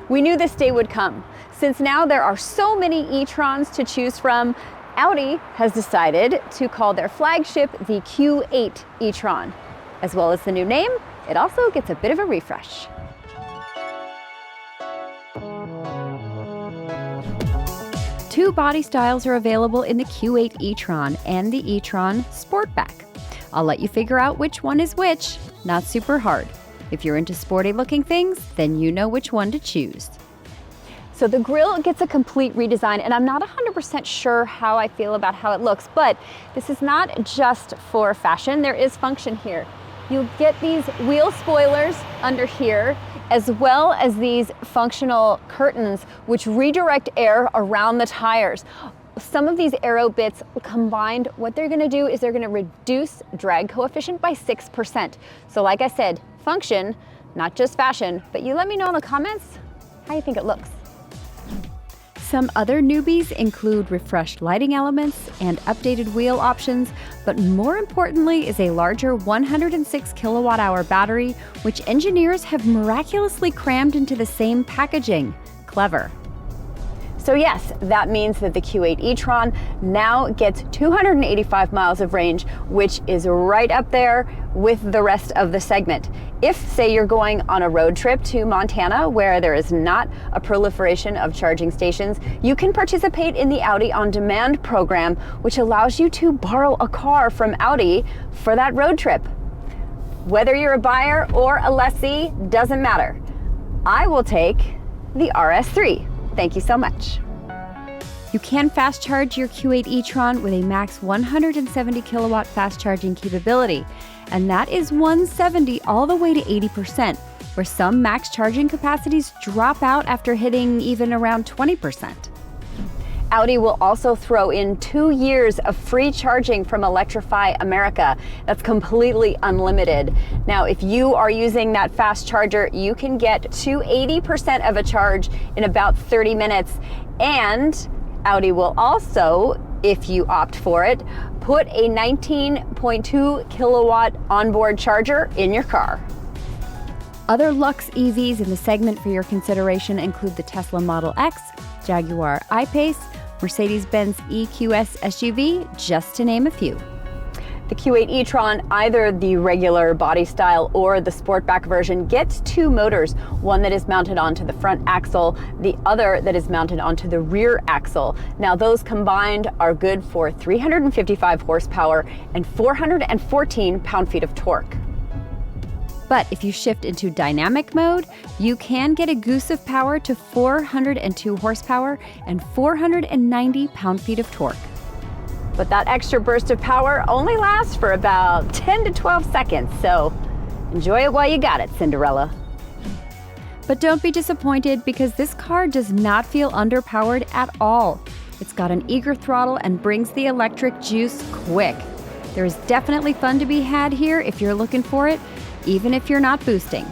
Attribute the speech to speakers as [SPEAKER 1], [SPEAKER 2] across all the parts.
[SPEAKER 1] We knew this day would come. Since now there are so many e-trons to choose from, Audi has decided to call their flagship the Q8 e-tron. As well as the new name, it also gets a bit of a refresh. Two body styles are available in the Q8 e-tron and the e-tron Sportback. I'll let you figure out which one is which. Not super hard. If you're into sporty looking things, then you know which one to choose. So the grille gets a complete redesign, and I'm not 100% sure how I feel about how it looks, but this is not just for fashion, there is function here. You get these wheel spoilers under here, as well as these functional curtains, which redirect air around the tires. Some of these aero bits combined, what they're gonna do is they're gonna reduce drag coefficient by 6%. So like I said, function, not just fashion, but you let me know in the comments how you think it looks. Some other newbies include refreshed lighting elements and updated wheel options, but more importantly is a larger 106 kilowatt-hour battery, which engineers have miraculously crammed into the same packaging. Clever. So yes, that means that the Q8 e-tron now gets 285 miles of range, which is right up there with the rest of the segment. If, say, you're going on a road trip to Montana where there is not a proliferation of charging stations, you can participate in the Audi On Demand program, which allows you to borrow a car from Audi for that road trip. Whether you're a buyer or a lessee, doesn't matter. I will take the RS3. Thank you so much. You can fast charge your Q8 e-tron with a max 170 kilowatt fast charging capability, and that is 170 all the way to 80%, where some max charging capacities drop out after hitting even around 20%. Audi will also throw in 2 years of free charging from Electrify America. That's completely unlimited. Now, if you are using that fast charger, you can get to 80% of a charge in about 30 minutes. And Audi will also, if you opt for it, put a 19.2 kilowatt onboard charger in your car. Other luxe EVs in the segment for your consideration include the Tesla Model X, Jaguar I-Pace, Mercedes-Benz EQS SUV, just to name a few. The Q8 e-tron, either the regular body style or the Sportback version, gets two motors, one that is mounted onto the front axle, the other that is mounted onto the rear axle. Now those combined are good for 355 horsepower and 414 pound-feet of torque. But if you shift into dynamic mode, you can get a goose of power to 402 horsepower and 490 pound-feet of torque. But that extra burst of power only lasts for about 10 to 12 seconds, so enjoy it while you got it, Cinderella. But don't be disappointed, because this car does not feel underpowered at all. It's got an eager throttle and brings the electric juice quick. There is definitely fun to be had here if you're looking for it, even if you're not boosting.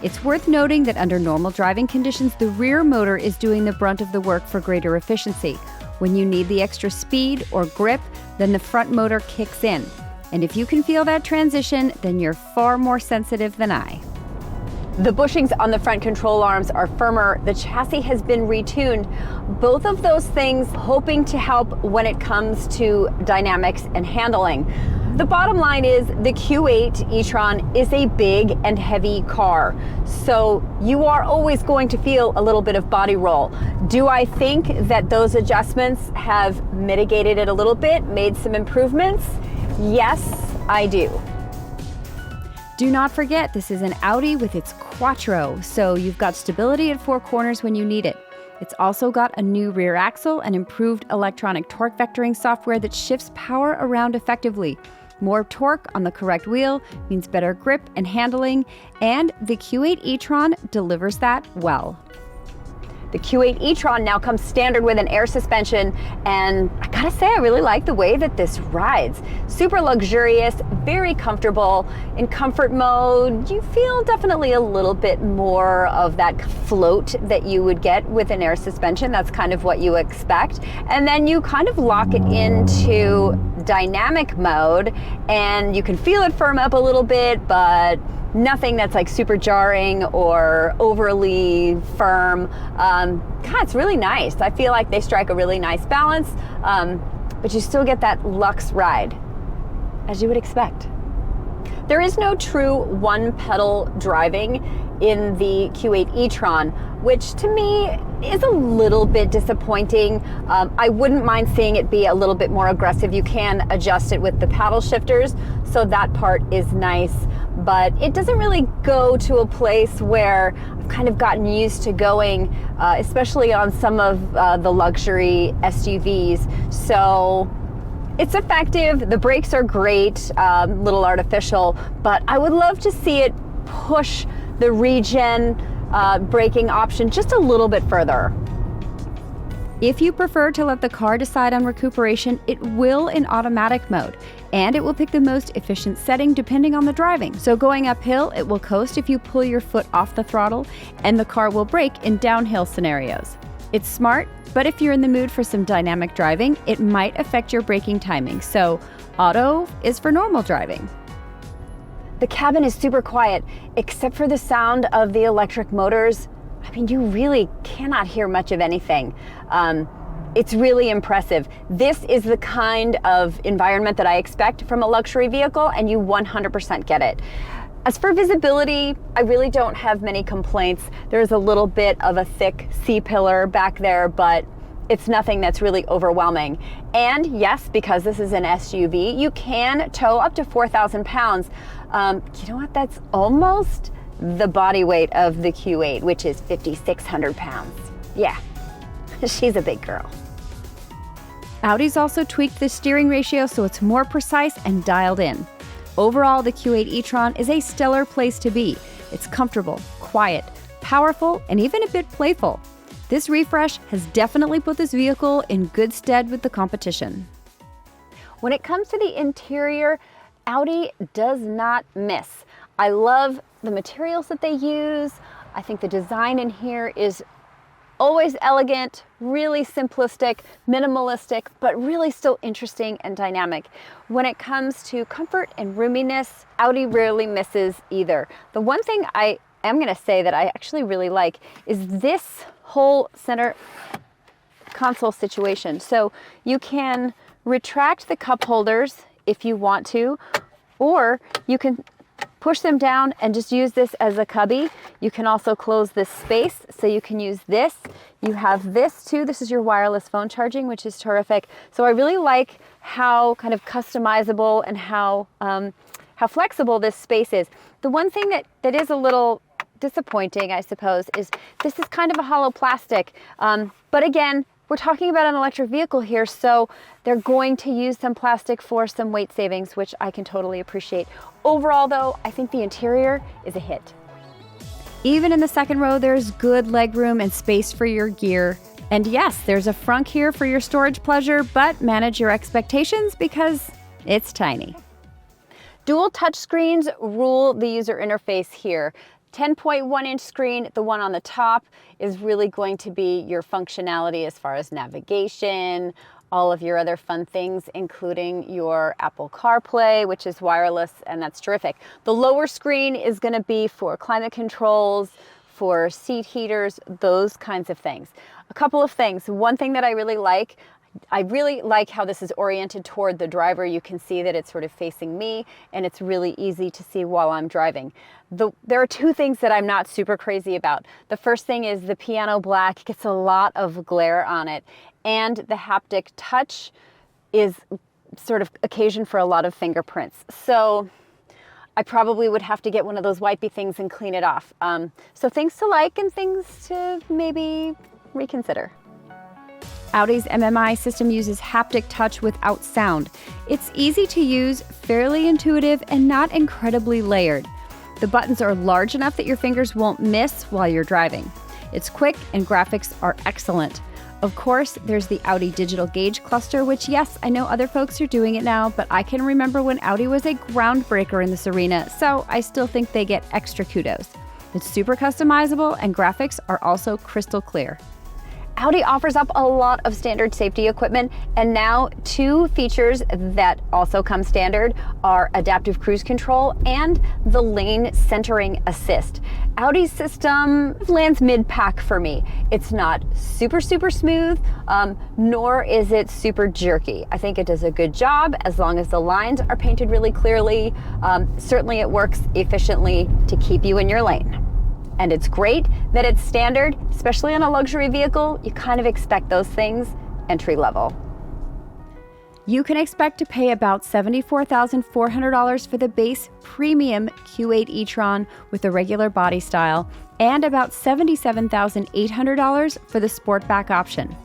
[SPEAKER 1] It's worth noting that under normal driving conditions, the rear motor is doing the brunt of the work for greater efficiency. When you need the extra speed or grip, then the front motor kicks in. And if you can feel that transition, then you're far more sensitive than I. The bushings on the front control arms are firmer. The chassis has been retuned. Both of those things hoping to help when it comes to dynamics and handling. The bottom line is the Q8 e-tron is a big and heavy car, so you are always going to feel a little bit of body roll. Do I think that those adjustments have mitigated it a little bit, made some improvements? Yes, I do. Do not forget, this is an Audi with its Quattro, so you've got stability at four corners when you need it. It's also got a new rear axle and improved electronic torque vectoring software that shifts power around effectively. More torque on the correct wheel means better grip and handling, and the Q8 e-tron delivers that well. The Q8 e-tron now comes standard with an air suspension, and I gotta say, I really like the way that this rides. Super luxurious, very comfortable. In comfort mode, you feel definitely a little bit more of that float that you would get with an air suspension. That's kind of what you expect. And then you kind of lock it into dynamic mode, and you can feel it firm up a little bit, but nothing that's like super jarring or overly firm. God, it's really nice. I feel like they strike a really nice balance, but you still get that luxe ride, as you would expect. There is no true one-pedal driving in the Q8 e-tron, which to me is a little bit disappointing. I wouldn't mind seeing it be a little bit more aggressive. You can adjust it with the paddle shifters, so that part is nice, but it doesn't really go to a place where I've kind of gotten used to going, especially on some of the luxury SUVs. So it's effective, the brakes are great, little artificial, but I would love to see it push the regen braking option just a little bit further. If you prefer to let the car decide on recuperation, it will in automatic mode, and it will pick the most efficient setting depending on the driving. So going uphill, it will coast if you pull your foot off the throttle, and the car will brake in downhill scenarios. It's smart, but if you're in the mood for some dynamic driving, it might affect your braking timing. So auto is for normal driving. The cabin is super quiet, except for the sound of the electric motors. I mean, you really cannot hear much of anything. It's really impressive. This is the kind of environment that I expect from a luxury vehicle, and you 100% get it. As for visibility, I really don't have many complaints. There's a little bit of a thick C-pillar back there, but it's nothing that's really overwhelming. And yes, because this is an SUV, you can tow up to 4,000 pounds. You know what? That's almost the body weight of the Q8, which is 5,600 pounds. Yeah, she's a big girl. Audi's also tweaked the steering ratio so it's more precise and dialed in. Overall, the Q8 e-tron is a stellar place to be. It's comfortable, quiet, powerful, and even a bit playful. This refresh has definitely put this vehicle in good stead with the competition. When it comes to the interior, Audi does not miss. I love the materials that they use. I think the design in here is always elegant, really simplistic, minimalistic, but really still interesting and dynamic. When it comes to comfort and roominess, Audi rarely misses either. The one thing I am going to say that I actually really like is this whole center console situation. So you can retract the cup holders if you want to, or you can push them down and just use this as a cubby. You can also close this space, so you can use this. You have this too. This is your wireless phone charging, which is terrific. So I really like how kind of customizable and how flexible this space is. The one thing that is a little disappointing, I suppose, is this is kind of a hollow plastic. But again, we're talking about an electric vehicle here, so they're going to use some plastic for some weight savings, which I can totally appreciate. Overall, though, I think the interior is a hit. Even in the second row, there's good legroom and space for your gear. And yes, there's a frunk here for your storage pleasure, but manage your expectations because it's tiny. Dual touchscreens rule the user interface here. 10.1-inch screen, the one on the top, is really going to be your functionality as far as navigation, all of your other fun things, including your Apple CarPlay, which is wireless, and that's terrific. The lower screen is going to be for climate controls, for seat heaters, those kinds of things. A couple of things. One thing that I really like how this is oriented toward the driver. You can see that it's sort of facing me, and it's really easy to see while I'm driving. There are two things that I'm not super crazy about. The first thing is the piano black gets a lot of glare on it, and the haptic touch is sort of occasion for a lot of fingerprints. So I probably would have to get one of those wipey things and clean it off. So things to like and things to maybe reconsider. Audi's MMI system uses haptic touch without sound. It's easy to use, fairly intuitive, and not incredibly layered. The buttons are large enough that your fingers won't miss while you're driving. It's quick and graphics are excellent. Of course, there's the Audi digital gauge cluster, which yes, I know other folks are doing it now, but I can remember when Audi was a groundbreaker in this arena, so I still think they get extra kudos. It's super customizable and graphics are also crystal clear. Audi offers up a lot of standard safety equipment, and now 2 features that also come standard are adaptive cruise control and the lane centering assist. Audi's system lands mid-pack for me. It's not super smooth, nor is it super jerky. I think it does a good job as long as the lines are painted really clearly. Certainly it works efficiently to keep you in your lane. And it's great that it's standard, especially on a luxury vehicle. You kind of expect those things entry level. You can expect to pay about $74,400 for the base premium Q8 e-tron with the regular body style, and about $77,800 for the Sportback option.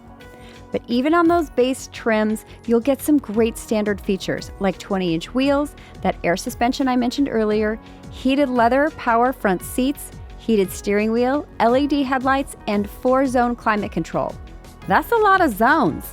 [SPEAKER 1] But even on those base trims, you'll get some great standard features like 20-inch wheels, that air suspension I mentioned earlier, heated leather power front seats, heated steering wheel, LED headlights, and 4-zone climate control. That's a lot of zones.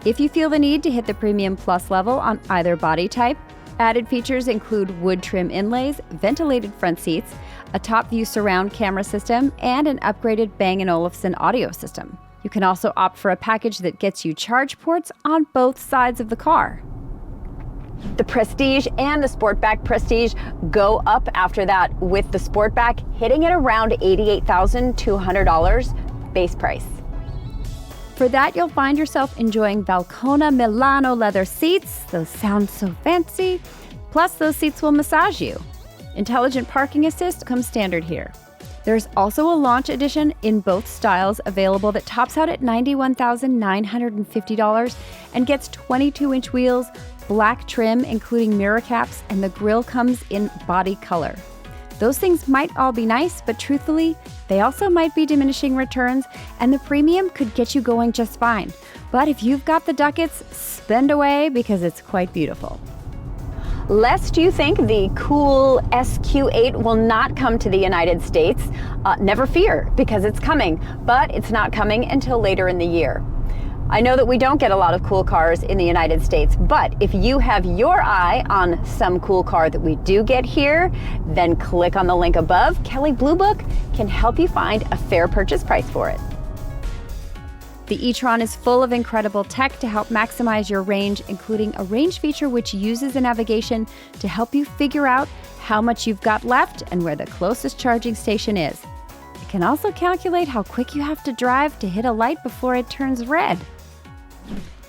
[SPEAKER 1] If you feel the need to hit the Premium Plus level on either body type, added features include wood trim inlays, ventilated front seats, a top view surround camera system, and an upgraded Bang & Olufsen audio system. You can also opt for a package that gets you charge ports on both sides of the car. The Prestige and the Sportback Prestige go up after that, with the Sportback hitting at around $88,200 base price. For that, you'll find yourself enjoying Valcona Milano leather seats. Those sound so fancy. Plus, those seats will massage you. Intelligent parking assist comes standard here. There's also a launch edition in both styles available that tops out at $91,950 and gets 22-inch wheels, black trim including mirror caps, and the grille comes in body color. Those things might all be nice, but truthfully, they also might be diminishing returns, and the premium could get you going just fine. But if you've got the ducats, spend away because it's quite beautiful. Lest you think the cool SQ8 will not come to the United States, never fear, because it's coming, but it's not coming until later in the year. I know that we don't get a lot of cool cars in the United States, but if you have your eye on some cool car that we do get here, then click on the link above. Kelley Blue Book can help you find a fair purchase price for it. The e-tron is full of incredible tech to help maximize your range, including a range feature which uses a navigation to help you figure out how much you've got left and where the closest charging station is. It can also calculate how quick you have to drive to hit a light before it turns red.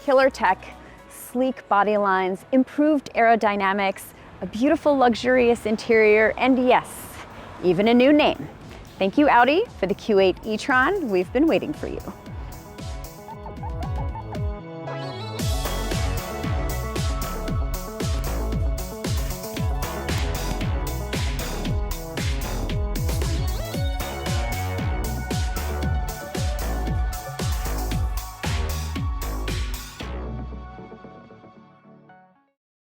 [SPEAKER 1] Killer tech, sleek body lines, improved aerodynamics, a beautiful luxurious interior, and yes, even a new name. Thank you, Audi, for the Q8 e-tron. We've been waiting for you.